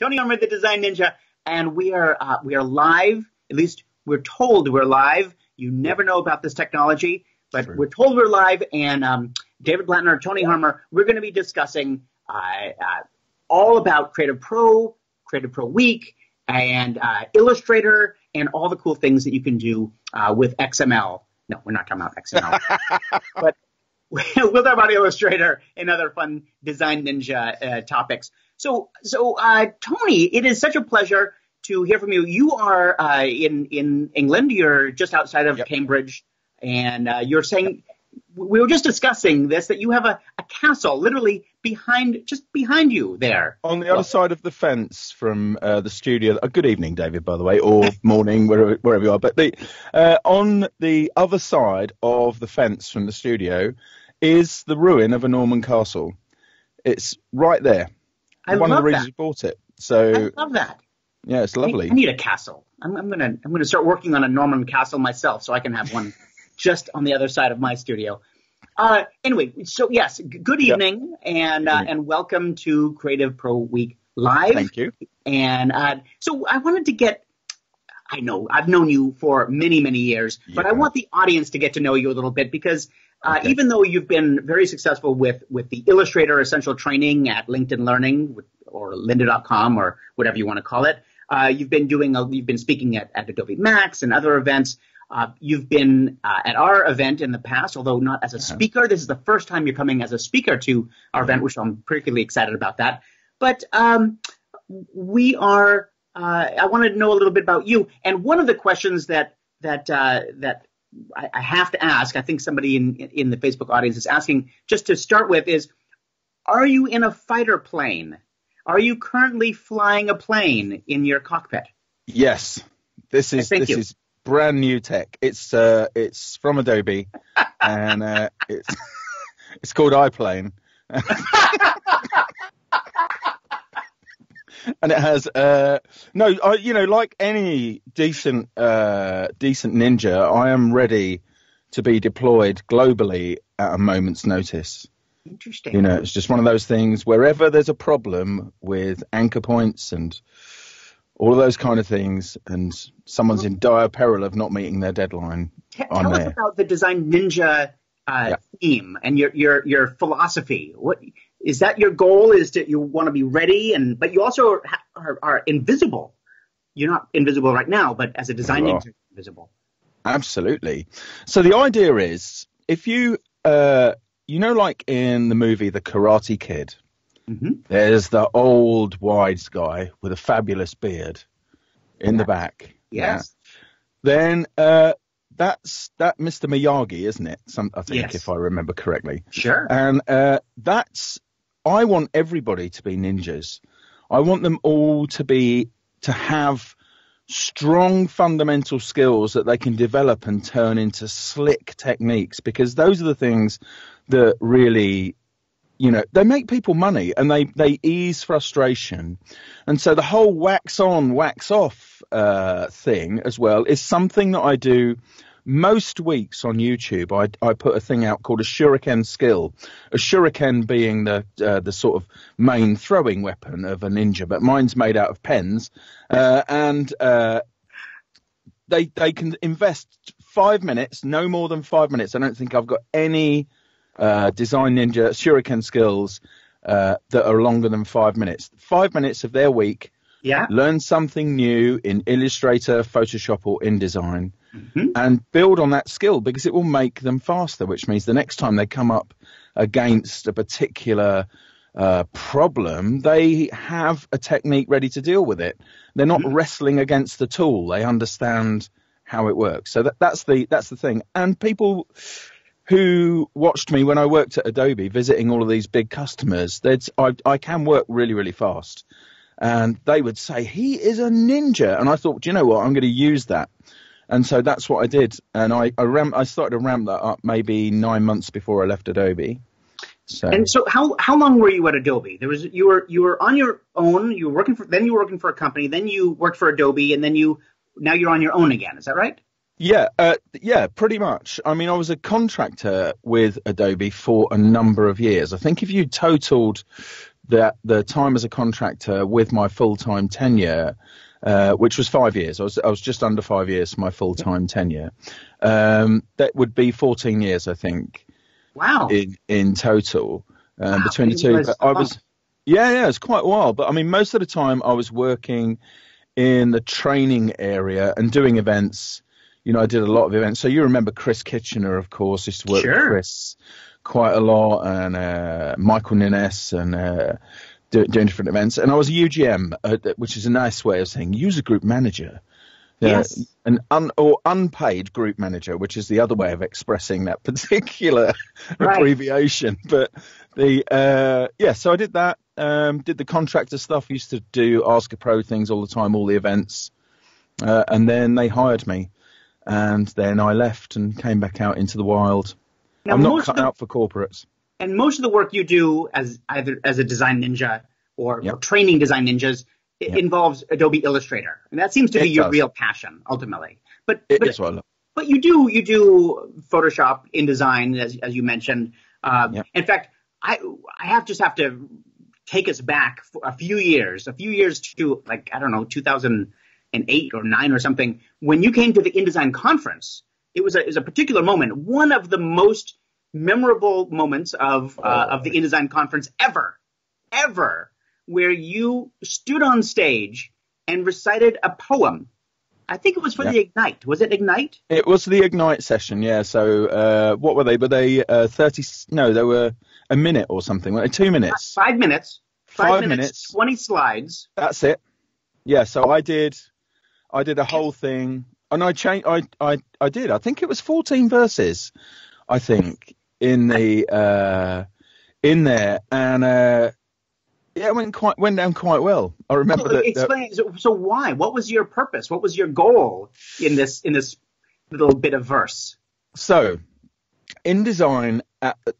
Tony Harmer, the Design Ninja, and we are live. At least we're told we're live. You never know about this technology, but we're told we're live. And David Blatner, Tony Harmer, we're going to be discussing all about CreativePro, CreativePro Week, and Illustrator, and all the cool things that you can do with XML. No, we're not talking about XML, but we'll talk about Illustrator and other fun Design Ninja topics. So, Tony, it is such a pleasure to hear from you. You are in England. You're just outside of Cambridge, and you're saying, we were just discussing this, that you have a castle literally just behind you there. On the other side of the fence from the studio. Good evening, David, by the way, or morning, wherever you are. But on the other side of the fence from the studio is the ruin of a Norman castle. It's right there. One of the reasons we bought it. So I love that. Yeah, it's lovely. I need a castle. I'm gonna start working on a Norman castle myself, so I can have one just on the other side of my studio. Anyway, so yes, good evening, and welcome to CreativePro Week Live. Thank you. And so I wanted to get. I know I've known you for many, many years, but I want the audience to get to know you a little bit, because even though you've been very successful with the Illustrator Essential Training at LinkedIn Learning or lynda.com or whatever you want to call it, you've been speaking at Adobe Max and other events. You've been at our event in the past, although not as a speaker. This is the first time you're coming as a speaker to our event, which I'm particularly excited about that. But we are. I wanted to know a little bit about you, and one of the questions that I have to ask, I think somebody in the Facebook audience is asking, just to start with, is: are you in a fighter plane? Are you currently flying a plane in your cockpit? Yes, this is brand new tech. It's from Adobe, and it's called iPlane. And it has like any decent ninja, I am ready to be deployed globally at a moment's notice. Interesting. It's just one of those things. Wherever there's a problem with anchor points and all of those kind of things, and someone's in dire peril of not meeting their deadline, tell us about the Design Ninja theme and your philosophy. What is that? Your goal is that you want to be ready, but you also are invisible. You're not invisible right now, but as a Design Ninja, you're invisible. Absolutely. So the idea is, if you like in the movie The Karate Kid, there's the old wise guy with a fabulous beard in the back. Yes. Then that's Mr. Miyagi, isn't it? I think, if I remember correctly. Sure. And I want everybody to be ninjas. I want them all to have strong fundamental skills that they can develop and turn into slick techniques, because those are the things that really, they make people money, and they ease frustration. And so the whole wax on, wax off thing as well is something that I do most weeks on YouTube. I put a thing out called a shuriken skill, a shuriken being the sort of main throwing weapon of a ninja, but mine's made out of pens, and they can invest 5 minutes, no more than 5 minutes. I don't think I've got any Design Ninja shuriken skills that are longer than 5 minutes. 5 minutes of their week. Learn something new in Illustrator, Photoshop, or InDesign, and build on that skill, because it will make them faster, which means the next time they come up against a particular problem, they have a technique ready to deal with it. They're not wrestling against the tool. They understand how it works. So that's the thing. And people who watched me when I worked at Adobe, visiting all of these big customers, I can work really, really fast. And they would say, he is a ninja. And I thought, do you know what? I'm going to use that. And so that's what I did. And I started to ramp that up maybe 9 months before I left Adobe. And so how long were you at Adobe? You were on your own. You were working for a company. Then you worked for Adobe, and then now you're on your own again. Is that right? Yeah, pretty much. I mean, I was a contractor with Adobe for a number of years. I think if you totaled the time as a contractor with my full-time tenure, which was 5 years. I was just under 5 years for my full-time tenure. That would be 14 years, I think. Wow. In total, Wow. between the two. But I was, yeah, it's quite a while. But I mean, most of the time I was working in the training area and doing events. You know, I did a lot of events. So you remember Chris Kitchener, of course. Used to work with Chris quite a lot, and Michael Nines, and doing different events. And I was a UGM, which is a nice way of saying user group manager. Yes. Or unpaid group manager, which is the other way of expressing that particular abbreviation. But so I did that. Did the contractor stuff. Used to do Ask a Pro things all the time, all the events, and then they hired me, and then I left and came back out into the wild. Now, I'm not cut out for corporates. And most of the work you do as a design ninja or training design ninjas involves Adobe Illustrator, and that seems to be your real passion ultimately. But you do Photoshop, InDesign, as you mentioned. In fact, I have to take us back for a few years to, like, I don't know, 2008 or 9 or something, when you came to the Indesign Conference. It was a particular moment, one of the most memorable moments of the Indesign Conference ever, where you stood on stage and recited a poem. I think it was for the Ignite. Was it Ignite? It was the Ignite session, yeah. So what were they? Were they 30? No, they were a minute or something. Were they 2 minutes? 5 minutes. 5 minutes. 20 slides. That's it. Yeah. So I did a whole thing, and I changed. I did. I think it was 14 verses. I think in there, and it went down quite well. I remember that. Explain. So why? What was your purpose? What was your goal in this little bit of verse? So, InDesign,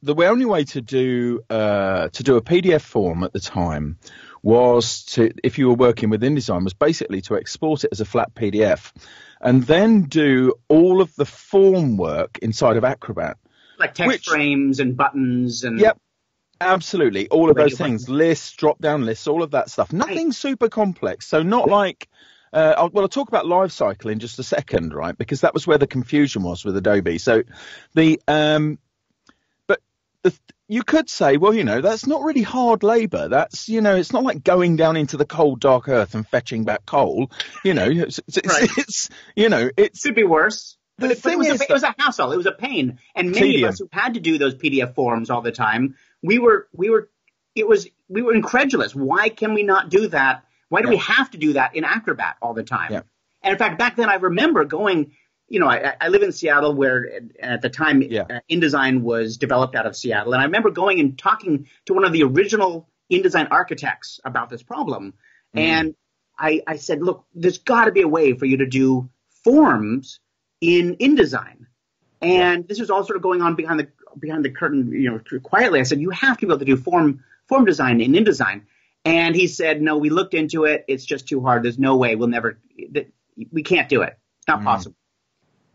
the only way to do a PDF form at the time was to, if you were working with InDesign, was basically to export it as a flat PDF, and then do all of the form work inside of Acrobat, like text frames and buttons and. Yep. Absolutely. All of those things, lists, drop-down lists, all of that stuff. Nothing super complex. So not like, I'll talk about Lifecycle in just a second, right? Because that was where the confusion was with Adobe. So you could say, well, that's not really hard labor. That's, it's not like going down into the cold, dark earth and fetching back coal. It could be worse. But it was a hassle. It was a pain. And many of us who had to do those PDF forms all the time, we were incredulous. Why can we not do that? Why do we have to do that in Acrobat all the time? Yeah. And in fact, back then I remember going, I live in Seattle, where at the time InDesign was developed out of Seattle. And I remember going and talking to one of the original InDesign architects about this problem. And I said, look, there's got to be a way for you to do forms in InDesign. And this was all sort of going on behind the curtain, quietly. I said, you have to be able to do form design in InDesign. And he said, no, we looked into it. It's just too hard. There's no way. We can't do it. It's not possible.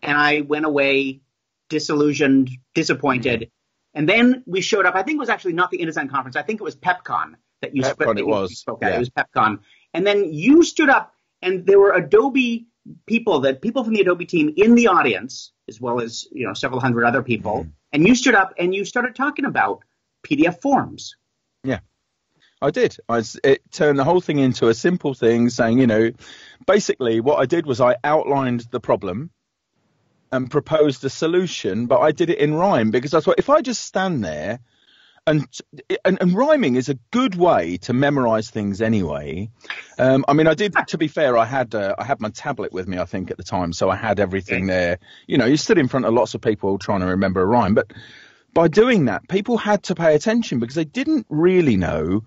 And I went away disillusioned, disappointed. And then we showed up. I think it was actually not the InDesign Conference. I think it was PepCon that you spoke at. It was PepCon. And then you stood up, and there were Adobe people from the Adobe team in the audience, as well as several hundred other people. And you stood up and you started talking about PDF forms. Yeah, I did. It turned the whole thing into a simple thing, saying, basically what I did was I outlined the problem and proposed a solution, but I did it in rhyme, because I thought if I just stand there, and rhyming is a good way to memorize things anyway. I did, to be fair, I had my tablet with me, I think, at the time, so I had everything there. You stood in front of lots of people trying to remember a rhyme, but by doing that, people had to pay attention because they didn't really know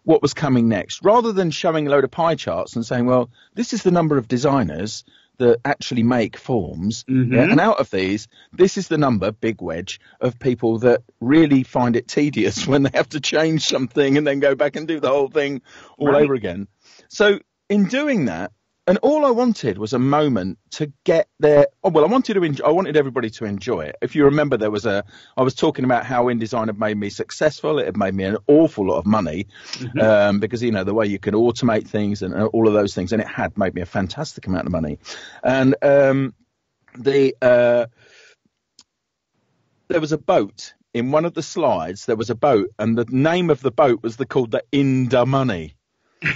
what was coming next. Rather than showing a load of pie charts and saying, well, this is the number of designers that actually make forms, and out of these, this is the number, big wedge, of people that really find it tedious when they have to change something and then go back and do the whole thing all over again. So in doing that, And all I wanted was a moment to get there. Oh, well, I wanted everybody to enjoy it. If you remember, I was talking about how InDesign had made me successful. It had made me an awful lot of money, because, you know, the way you can automate things and all of those things. And it had made me a fantastic amount of money. And there was a boat in one of the slides. There was a boat, and the name of the boat was called the Inda Money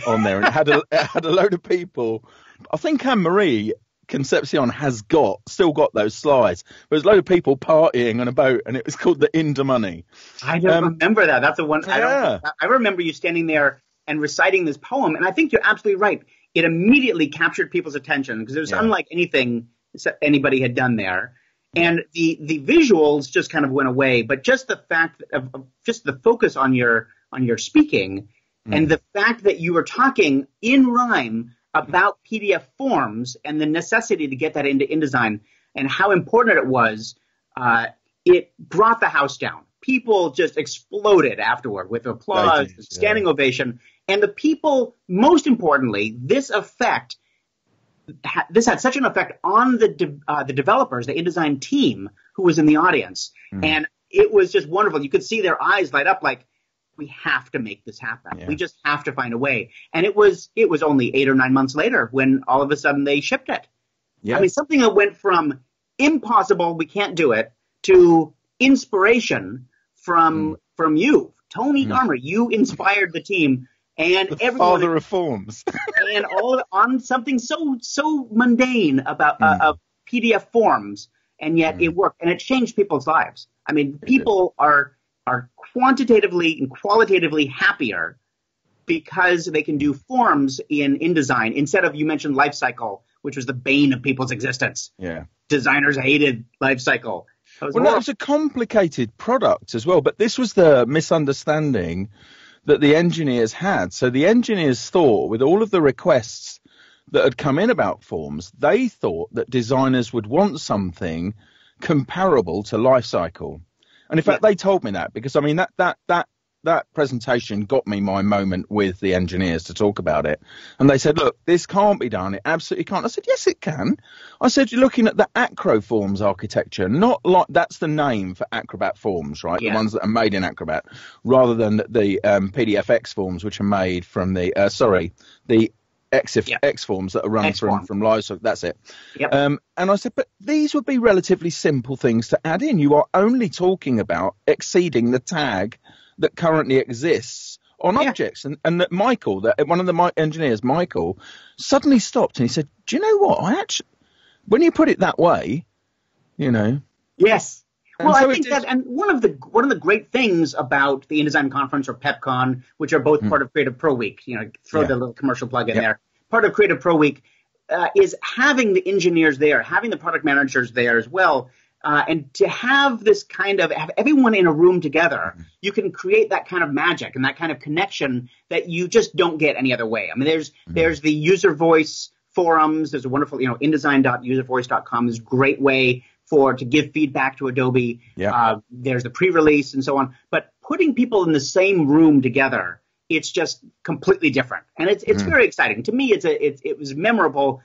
on there, and it had a load of people. I think Anne-Marie Concepcion has still got those slides. There was a load of people partying on a boat, and it was called the Inda Money. I don't remember that. That's the one. Yeah. I remember you standing there and reciting this poem, and I think you're absolutely right. It immediately captured people's attention because it was unlike anything anybody had done there. And the visuals just kind of went away, but just the fact of just the focus on your speaking, and the fact that you were talking in rhyme about PDF forms and the necessity to get that into InDesign and how important it was, it brought the house down. People just exploded afterward with applause, standing ovation. And the people, most importantly, this had such an effect on the developers, the InDesign team who was in the audience. And it was just wonderful. You could see their eyes light up like, we have to make this happen. Yeah. We just have to find a way. And it was only 8 or 9 months later when all of a sudden they shipped it. Yeah. I mean, something that went from impossible, we can't do it, to inspiration from you, Tony Harmer. You inspired the team and the everyone. Father of forms. And all on something so mundane about PDF forms, and yet it worked, and it changed people's lives. I mean, people are quantitatively and qualitatively happier because they can do forms in InDesign instead of, you mentioned Lifecycle, which was the bane of people's existence. Yeah. Designers hated Lifecycle. Well, no, it was a complicated product as well, but this was the misunderstanding that the engineers had. So the engineers thought, with all of the requests that had come in about forms, they thought that designers would want something comparable to Lifecycle. And in fact, they told me that because, I mean, that presentation got me my moment with the engineers to talk about it. And they said, look, this can't be done. It absolutely can't. I said, yes, it can. I said, you're looking at the Acro Forms architecture, not like that's the name for Acrobat forms, right? Yeah. The ones that are made in Acrobat, rather than the PDFX forms, which are made from the X forms that are run from Livestock. That's it. Yep. And I said, but these would be relatively simple things to add in. You are only talking about exceeding the tag that currently exists on objects. And that Michael, one of the engineers, Michael, suddenly stopped and he said, do you know what? When you put it that way, you know. Yes. Well, so I think that, and one of the great things about the InDesign Conference or PepCon, which are both part of CreativePro Week, you know, throw the little commercial plug in there. Part of CreativePro Week is having the engineers there, having the product managers there as well, and to have this kind of have everyone in a room together. You can create that kind of magic and that kind of connection that you just don't get any other way. I mean, there's the user voice forums. There's a wonderful, InDesign.uservoice.com is a great way to give feedback to Adobe. There's the pre-release and so on. But putting people in the same room together, it's just completely different. And it's very exciting. To me, it was memorable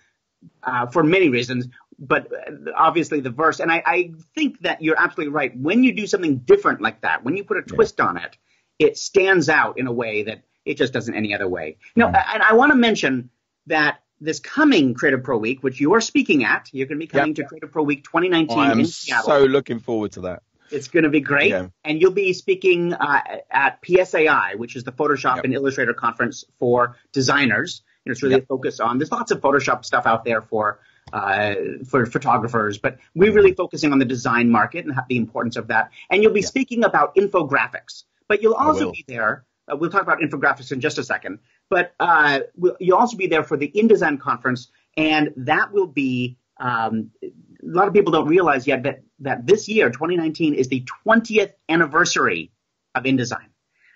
for many reasons, but obviously the verse. And I think that you're absolutely right. When you do something different like that, when you put a twist on it, it stands out in a way that it just doesn't any other way. And I want to mention that this coming CreativePro Week, which you are speaking at, you're going to be coming to CreativePro Week 2019 in Seattle. So looking forward to that. It's going to be great. And you'll be speaking at PSAI, which is the Photoshop and Illustrator conference for designers. It's really a focus on, there's lots of Photoshop stuff out there for photographers, but we're really focusing on the design market and the importance of that. And you'll be speaking about infographics, but you'll also be there. We'll talk about infographics in just a second, but you'll also be there for the InDesign Conference, and that will be a lot of people don't realize yet that this year, 2019, is the 20th anniversary of InDesign.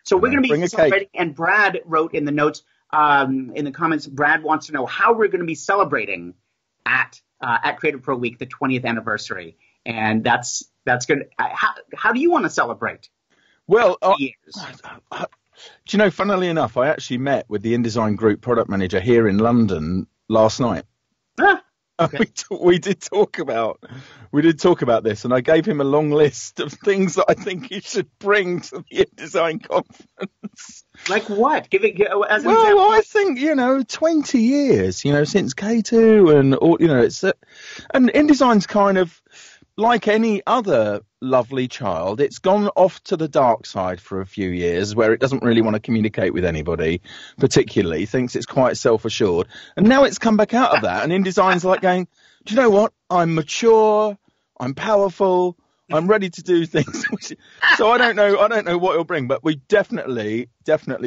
So we're going to be celebrating, and Brad wrote in the notes, in the comments, Brad wants to know how we're going to be celebrating at CreativePro Week, the 20th anniversary, and that's good. How do you want to celebrate? Well, do you know, funnily enough, I actually met with the InDesign Group product manager here in London last night. Ah, okay. We did talk about this, and I gave him a long list of things that I think he should bring to the InDesign Conference. Like what? Give as an example. Well, I think 20 years, since K2, and all, it's and InDesign's kind of like any other lovely child. It's gone off to the dark side for a few years, where it doesn't really want to communicate with anybody, particularly thinks it's quite self-assured, and now it's come back out of that. And InDesign's like going, do you know what? I'm mature, I'm powerful, I'm ready to do things. So I don't know what he'll bring, but we definitely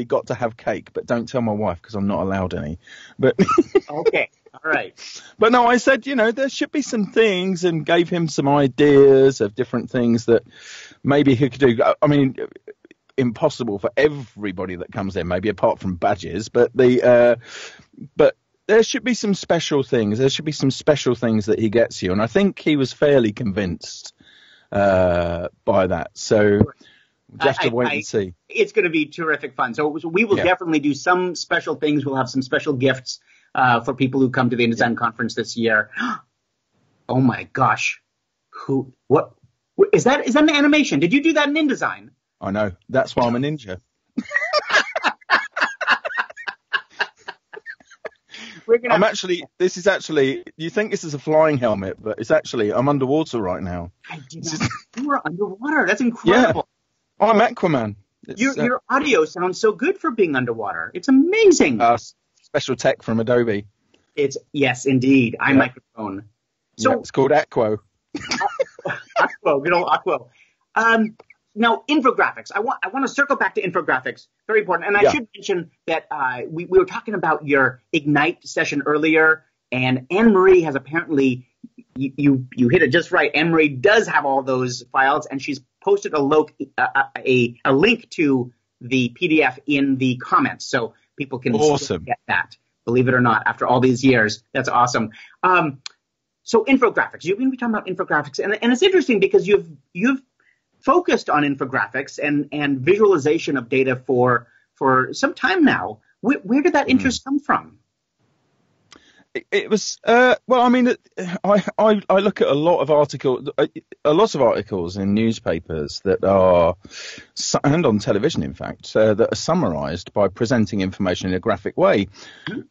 got to have cake. But don't tell my wife, because I'm not allowed any. But okay, all right. But no, I said, there should be some things, and gave him some ideas of different things that maybe he could do. I mean, impossible for everybody that comes in, maybe apart from badges, but but there should be some special things. There should be some special things that he gets you, and I think he was fairly convinced by that. So just to wait and see. It's going to be terrific fun. So we will definitely do some special things. We'll have some special gifts for people who come to the InDesign Conference this year. Oh my gosh. What is that? Is that an animation? Did you do that in InDesign? I know. That's why I'm a ninja. This is actually, you think this is a flying helmet, but it's actually, I'm underwater right now. I did not know you were underwater. That's incredible. Yeah. I'm Aquaman. Your audio sounds so good for being underwater. It's amazing. Special tech from Adobe. Yes, indeed. iMicrophone. So it's called Aquo. Aquo, good old Aquo. Now, infographics. I want to circle back to infographics. Very important. And I should mention that we were talking about your Ignite session earlier, and Anne-Marie has apparently, you hit it just right. Anne-Marie does have all those files, and she's posted a link to the PDF in the comments, so people can still get that. Believe it or not, after all these years, that's awesome. So infographics. You've been talking about infographics, and it's interesting because you've focused on infographics and visualization of data for some time now. Where did that interest come from? It was well, I mean, I look at a lot of articles in newspapers that are, and on television, in fact, that are summarised by presenting information in a graphic way,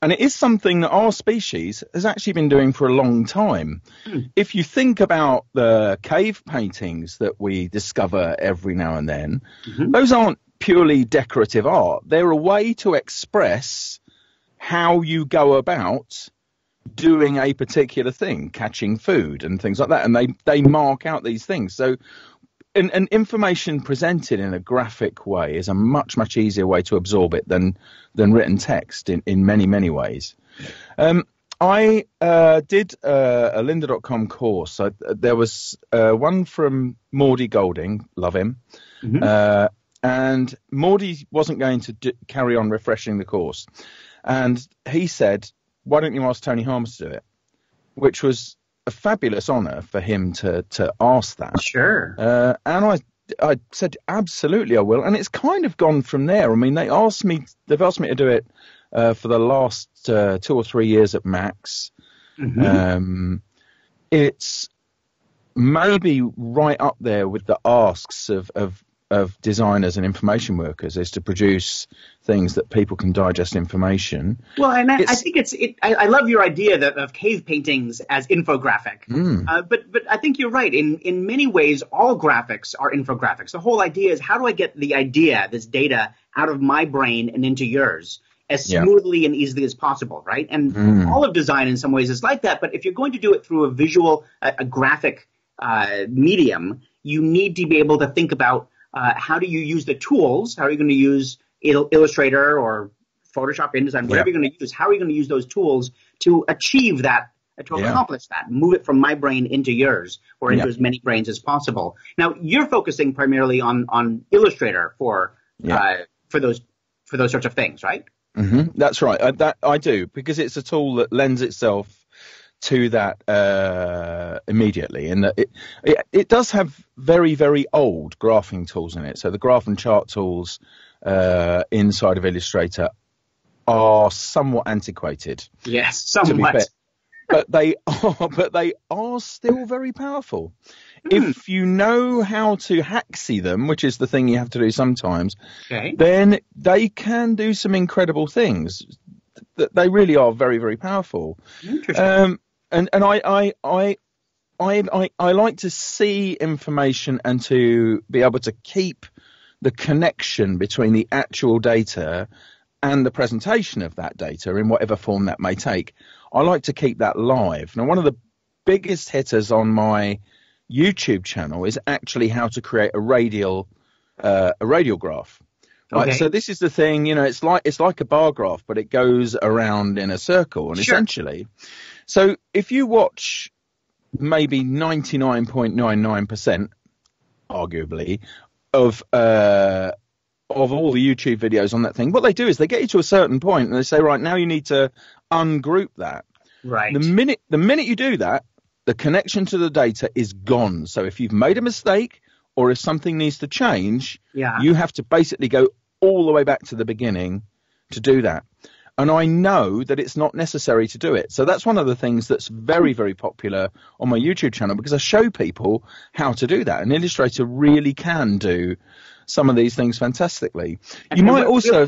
and it is something that our species has actually been doing for a long time. If you think about the cave paintings that we discover every now and then, those aren't purely decorative art. They're a way to express how you go about doing a particular thing, catching food and things like that, and they mark out these things. So an information presented in a graphic way is a much easier way to absorb it than written text in many ways. I did a lynda.com course. There was one from Mordy Golding, love him, and Mordy wasn't going to carry on refreshing the course, and he said, why don't you ask Tony Harmer to do it? Which was a fabulous honour for him to ask that. Sure. And I said, absolutely, I will. And it's kind of gone from there. I mean, they've asked me to do it for the last 2 or 3 years at Max. It's maybe right up there with the asks of designers and information workers, is to produce things that people can digest information. Well, and I think I love your idea of cave paintings as infographic. But I think you're right. In many ways, all graphics are infographics. The whole idea is, how do I get the idea, this data, out of my brain and into yours as smoothly and easily as possible, right? And all of design in some ways is like that. But if you're going to do it through a visual, a graphic medium, you need to be able to think about how do you use the tools? How are you going to use Illustrator or Photoshop, InDesign, whatever you're going to use? How are you going to use those tools to achieve that, to accomplish that, move it from my brain into yours, or into as many brains as possible? Now, you're focusing primarily on Illustrator for those sorts of things, right? That's right. I do, because it's a tool that lends itself to that immediately, and that it does have very old graphing tools in it. So the graph and chart tools inside of Illustrator are somewhat antiquated. Yes, somewhat. But they are still very powerful. If you know how to hacksy them, which is the thing you have to do sometimes, then they can do some incredible things. They really are very, very powerful. Interesting. And I like to see information and to be able to keep the connection between the actual data and the presentation of that data in whatever form that may take. I like to keep that live. Now, one of the biggest hitters on my YouTube channel is actually how to create a radiograph. Right? Okay. So this is the thing, it's like a bar graph, but it goes around in a circle, and essentially. So if you watch maybe 99.99%, arguably, of all the YouTube videos on that thing, what they do is they get you to a certain point and they say, right, now you need to ungroup that. Right. The minute you do that, the connection to the data is gone. So if you've made a mistake or if something needs to change, you have to basically go all the way back to the beginning to do that. And I know that it's not necessary to do it. So that's one of the things that's very, very popular on my YouTube channel, because I show people how to do that. And Illustrator really can do some of these things fantastically. You might also...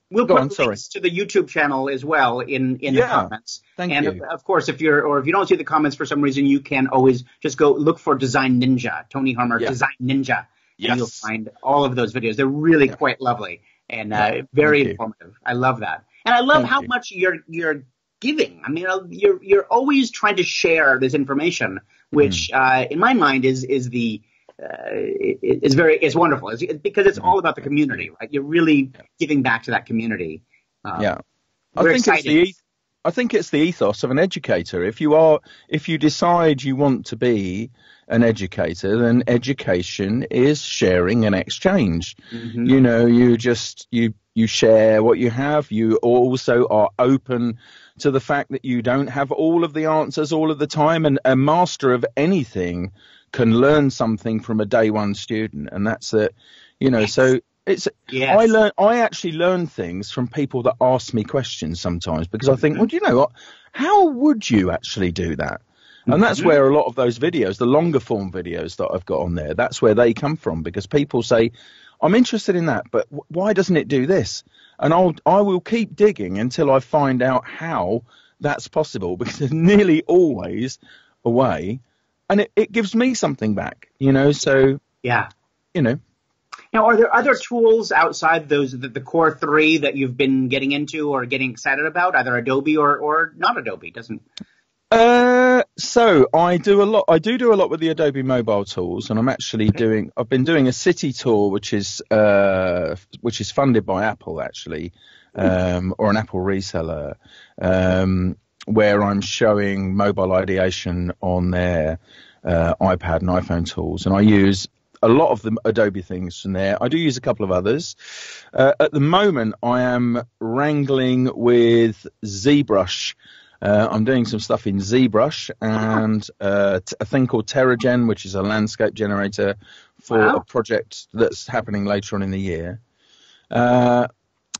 We'll put links to the YouTube channel as well in the comments. Thank you. Of course, if you don't see the comments for some reason, you can always just go look for Design Ninja, Tony Harmer, Design Ninja, and you'll find all of those videos. They're really quite lovely and very informative. I love that, and I love how much you're giving. I mean, you're always trying to share this information, which in my mind is wonderful. It's because it's all about the community, right? You're really giving back to that community. I think it's the ethos of an educator. If you decide you want to be an educator, then education is sharing and exchange. You share what you have. You also are open to the fact that you don't have all of the answers all of the time, and a master of anything can learn something from a day one student, and that's it. So it's I actually learn things from people that ask me questions sometimes, because I think, well, do you know what? How would you actually do that? And that's where a lot of those videos, the longer form videos that I've got on there, that's where they come from, because people say, I'm interested in that, but why doesn't it do this? And I will keep digging until I find out how that's possible, because there's nearly always a way. And it gives me something back, so, Now, are there other tools outside the core three that you've been getting into or getting excited about, either Adobe or not Adobe? So I do a lot with the Adobe mobile tools, and I've been doing a city tour, which is funded by Apple, actually, or an Apple reseller, where I'm showing mobile ideation on their iPad and iPhone tools, and I use a lot of the Adobe things from there. I do use a couple of others. At the moment, I am wrangling with ZBrush. I'm doing some stuff in ZBrush and a thing called TerraGen, which is a landscape generator for a project that's happening later on in the year.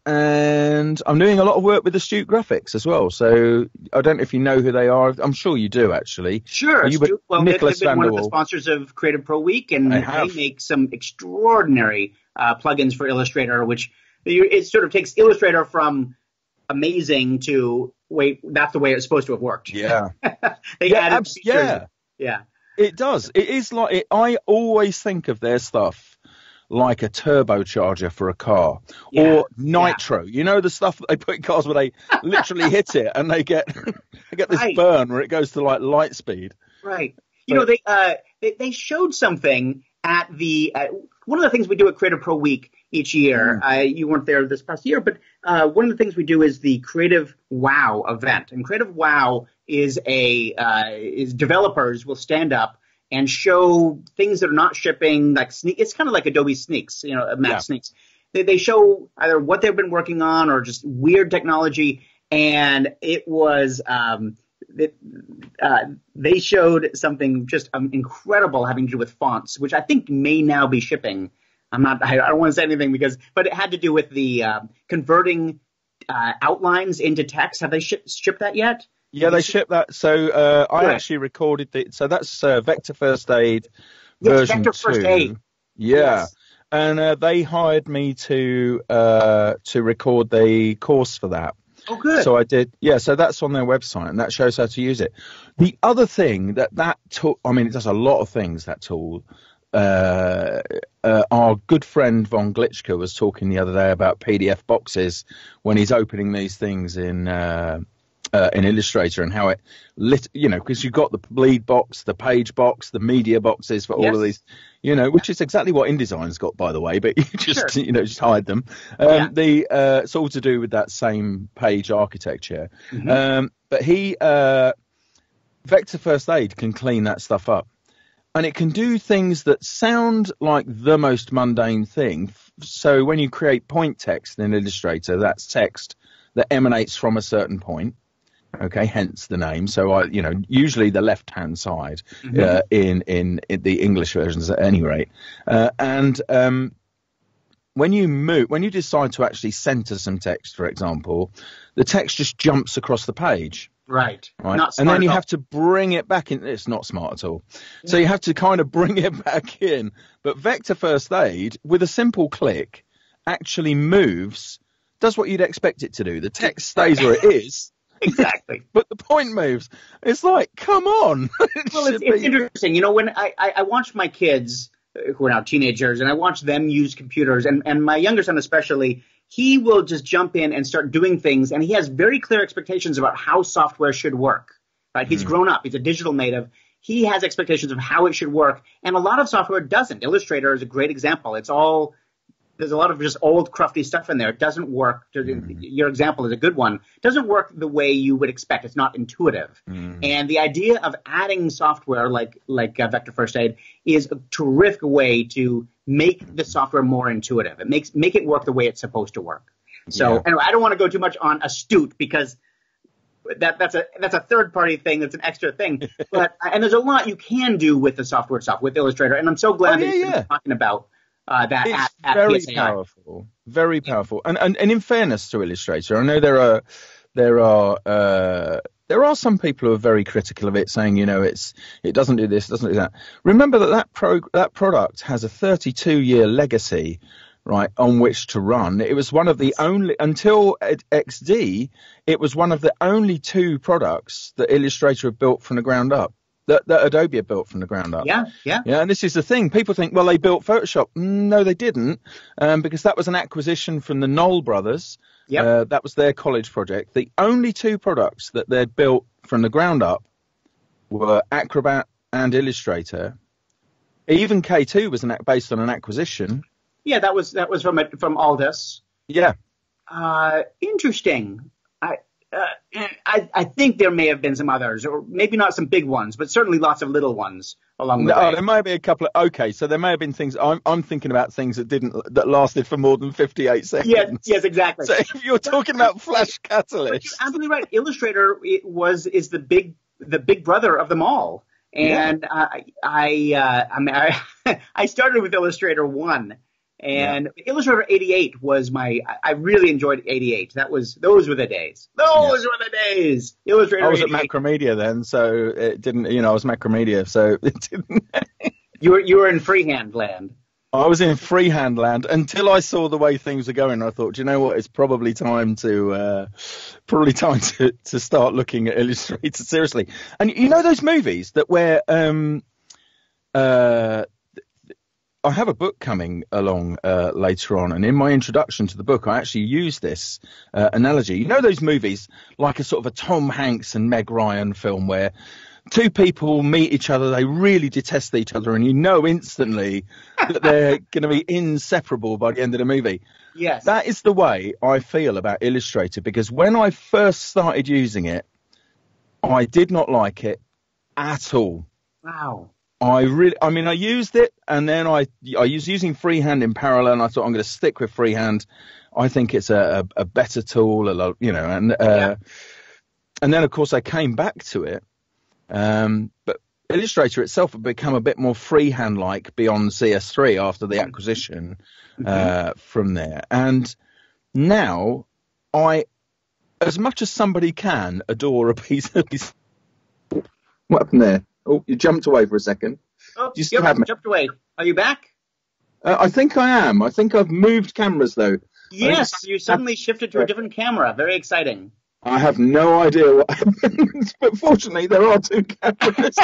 And I'm doing a lot of work with Astute Graphics as well. So I don't know if you know who they are. I'm sure you do, actually. Sure. Astute, well, they've been one of the sponsors of CreativePro Week, and they make some extraordinary plugins for Illustrator, which it sort of takes Illustrator from amazing to, wait, that's the way it's supposed to have worked. Yeah. They added features. Yeah. It does. It is like I always think of their stuff like a turbocharger for a car, or nitro. The stuff that they put in cars where they literally hit it and they get this burn where it goes to like light speed. Right. They showed something at the one of the things we do at CreativePro Week each year. You weren't there this past year, but one of the things we do is the Creative Wow event, and Creative Wow is developers will stand up and show things that are not shipping, like it's kind of like Adobe Sneaks, Mac Sneaks. They show either what they've been working on or just weird technology, and it was they showed something just incredible having to do with fonts, which I think may now be shipping. I don't want to say anything but it had to do with the converting outlines into text. Have they shipped that yet? Yeah, they shipped that. So I actually recorded it. So that's Vector First Aid version Vector 2. First Aid. Yeah. Yes. And they hired me to record the course for that. Oh, good. So I did. Yeah, so that's on their website, and that shows how to use it. The other thing that tool, I mean, it does a lot of things, that tool. Our good friend Von Glitchka was talking the other day about PDF boxes when he's opening these things in Illustrator, and how it because you've got the bleed box, the page box, the media boxes for all of these, which is exactly what InDesign's got, by the way, but you just just hide them. It's all to do with that same page architecture. But Vector First Aid can clean that stuff up, and it can do things that sound like the most mundane thing. So when you create point text in Illustrator, that's text that emanates from a certain point. Okay, hence the name. So usually the left-hand side in the English versions at any rate. And when you decide to actually center some text, for example, the text just jumps across the page. Right. Not smart, and then you have to bring it back in. It's not smart at all. Yeah. So you have to kind of bring it back in. But Vector First Aid, with a simple click, actually does what you'd expect it to do. The text stays where it is. Exactly. But the point moves. It's like, come on. It's interesting. When I watch my kids, who are now teenagers, and I watch them use computers, and my younger son especially, he will just jump in and start doing things, and he has very clear expectations about how software should work. Right? He's grown up. He's a digital native. He has expectations of how it should work, and a lot of software doesn't. Illustrator is a great example. There's a lot of just old, crufty stuff in there. It doesn't work. Your example is a good one. It doesn't work the way you would expect. It's not intuitive. And the idea of adding software like Vector First Aid is a terrific way to make the software more intuitive. It make it work the way it's supposed to work. So anyway, I don't want to go too much on Astute, because that's a third-party thing. That's an extra thing. And there's a lot you can do with the software itself, with Illustrator. And I'm so glad that you're talking about that it's at very PSAI. powerful, very powerful. And in fairness to Illustrator, I know there are some people who are very critical of it, saying it doesn't do this, doesn't do that. Remember that product has a 32-year legacy, right, on which to run. It was one of the only, until XD, it was one of the only 2 products that Illustrator had built from the ground up. That Adobe had built from the ground up. Yeah. And this is the thing. People think, well, they built Photoshop. No, they didn't, because that was an acquisition from the Knoll brothers. That was their college project. The only 2 products that they'd built from the ground up were Acrobat and Illustrator. Even K2 was based on an acquisition. Yeah, that was from Aldous. Yeah. Interesting. I think there may have been some others, or maybe not some big ones, but certainly lots of little ones along the way. There may be a couple of, okay, so there may have been things, I'm thinking about things that lasted for more than 58 seconds. Yes, exactly. So if you're talking about Flash Catalyst. But you're absolutely right. Illustrator is the big brother of them all. And I started with Illustrator 1. And Illustrator 88 was I really enjoyed 88. Those were the days. Those were the days. Illustrator 88. I was at Macromedia then, so it didn't, I was Macromedia, so it didn't. You were in freehand land. I was in freehand land until I saw the way things were going. I thought, do you know what? It's probably time to start looking at Illustrator seriously. And those movies where I have a book coming along later on, and in my introduction to the book, I actually use this analogy. Those movies, like a sort of a Tom Hanks and Meg Ryan film, where 2 people meet each other, they really detest each other, and instantly that they're going to be inseparable by the end of the movie. Yes. That is the way I feel about Illustrator, because when I first started using it, I did not like it at all. Wow. I used it, and then I was using freehand in parallel, and I thought I'm going to stick with freehand. I think it's a better tool, and then of course I came back to it. But Illustrator itself had become a bit more freehand-like beyond CS3 after the acquisition from there. And now I as much as somebody can adore a piece of... What happened there? Oh, you jumped away for a second. Oh, you still have me? Jumped away. Are you back? I think I am. I think I've moved cameras, though. Yes, you suddenly shifted to a different camera. Very exciting. I have no idea what happened, but fortunately there are two cameras.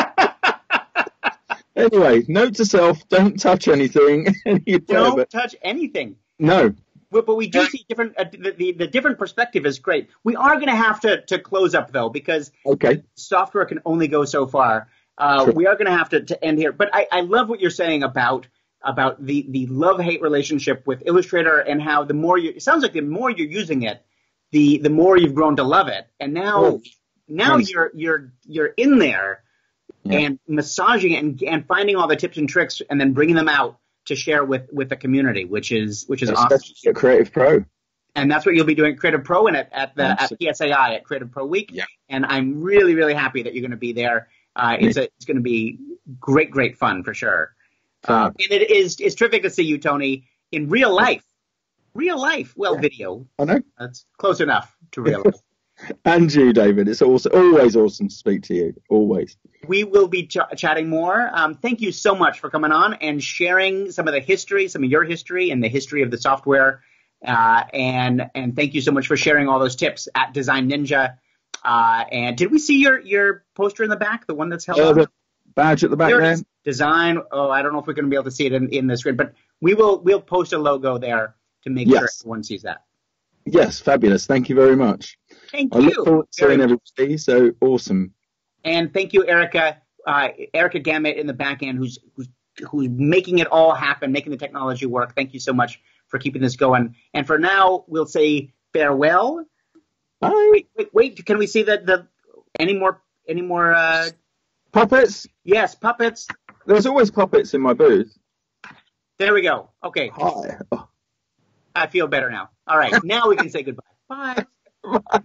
Anyway, note to self, don't touch anything. Don't touch anything. No. But we do see different. The different perspective is great. We are going to have to close up though, because software can only go so far. We are going to have to end here. But I love what you're saying about the love-hate relationship with Illustrator, and how it sounds like the more you're using it, the more you've grown to love it. And now you're in there and massaging it and finding all the tips and tricks and then bringing them out to share with the community, which is awesome. Especially at CreativePro. And that's what you'll be doing at CreativePro and at PSAI at CreativePro Week. Yeah. And I'm really, really happy that you're going to be there. It's going to be great fun for sure. And it's terrific to see you, Tony, in real life. Real life. Well, video. I know. That's close enough to real life. And you, David. It's always awesome to speak to you. Always. We will be chatting more. Thank you so much for coming on and sharing some of your history and the history of the software. And thank you so much for sharing all those tips at Design Ninja. And did we see your poster in the back, the one that's held on? The badge at the back there. Design. Oh, I don't know if we're going to be able to see it in the screen, but we'll post a logo there to make sure everyone sees that. Yes, fabulous. Thank you very much. Thank you. I look forward to seeing everybody. So awesome. And thank you, Erica Gamet in the back end, who's making it all happen, making the technology work. Thank you so much for keeping this going. And for now, we'll say farewell. Bye. Wait. Can we see any more puppets? Yes, puppets. There's always puppets in my booth. There we go. Okay. Hi. I feel better now. All right. Now we can say goodbye. Bye. Bye.